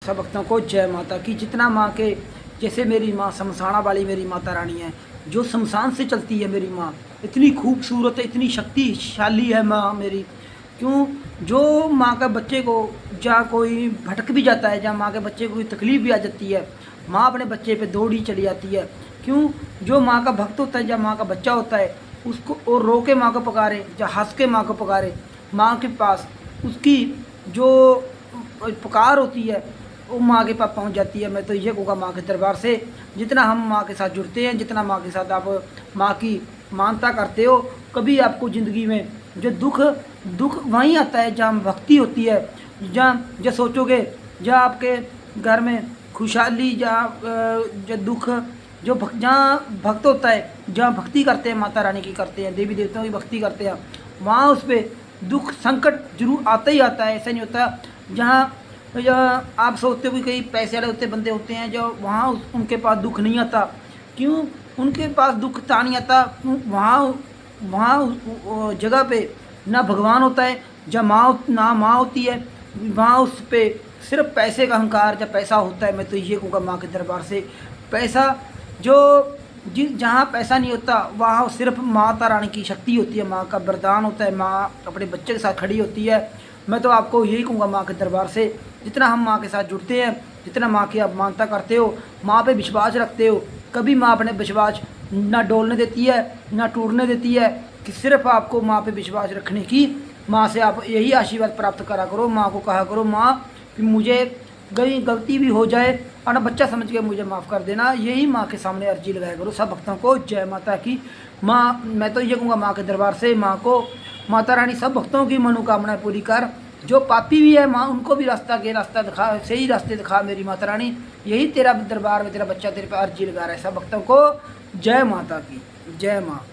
सब भक्तों को जय माता की। जितना माँ के, जैसे मेरी माँ शमशाना वाली मेरी माता रानी है, जो शमशान से चलती है मेरी माँ, इतनी खूबसूरत है, इतनी शक्तिशाली है माँ मेरी। क्यों? जो माँ के बच्चे को, जहाँ कोई भटक भी जाता है, जहाँ माँ के बच्चे को कोई तकलीफ़ भी आ जाती है, माँ अपने बच्चे पे दौड़ी चली जाती है। क्यों? जो माँ का भक्त होता है, जहाँ माँ का बच्चा होता है, उसको और रो के माँ को पुकारे, जहाँ हंस के माँ को पुकारे माँ के पास, उसकी जो पुकार होती है वो माँ के पास पहुँच जाती है। मैं तो ये कहूँगा माँ के दरबार से जितना हम माँ के साथ जुड़ते हैं, जितना माँ के साथ आप माँ की मानता करते हो, कभी आपको ज़िंदगी में जो दुख वहीं आता है जहाँ भक्ति होती है। जहाँ जो सोचोगे, जहाँ आपके घर में खुशहाली, जहाँ जो दुख, जहाँ भक्त होता है, जहाँ भक्ति करते हैं, माता रानी की करते हैं, देवी देवताओं की भक्ति करते हैं, वहाँ उस पर दुख संकट जरूर आता ही आता है। ऐसा नहीं होता जहाँ आप सोचते हो कि कई पैसे वाले होते बंदे होते हैं जो वहाँ उनके पास दुख नहीं आता। क्यों? उनके पास दुख ता नहीं आता, वहाँ वहाँ जगह पे ना भगवान होता है, जहाँ माँ ना माँ होती है, वहाँ उस पर सिर्फ पैसे का अहंकार, जब पैसा होता है। मैं तो ये कहूँगा माँ के दरबार से, पैसा जो जहाँ पैसा नहीं होता वहाँ सिर्फ माता रानी की शक्ति होती है, माँ का वरदान होता है, माँ अपने बच्चे के साथ खड़ी होती है। मैं तो आपको यही कहूँगा माँ के दरबार से, जितना हम माँ के साथ जुड़ते हैं, जितना माँ की आप मानता करते हो, माँ पे विश्वास रखते हो, कभी माँ अपने विश्वास ना डोलने देती है ना टूटने देती है। कि सिर्फ आपको माँ पे विश्वास रखने की, माँ से आप यही आशीर्वाद प्राप्त करा करो। माँ को कहा करो, माँ कि मुझे गलती भी हो जाए और बच्चा समझ के मुझे माफ़ कर देना। यही माँ के सामने अर्जी लगाया करो। सब भक्तों को जय माता की। माँ, मैं तो ये कहूँगा माँ के दरबार से, माँ को माता रानी सब भक्तों की मनोकामनाएं पूरी कर। जो पापी भी है माँ, उनको भी रास्ता दिखा, सही रास्ते दिखा मेरी माता रानी। यही तेरा दरबार में तेरा बच्चा तेरे पे अर्जी लगा रहा है। सब भक्तों को जय माता की। जय माँ।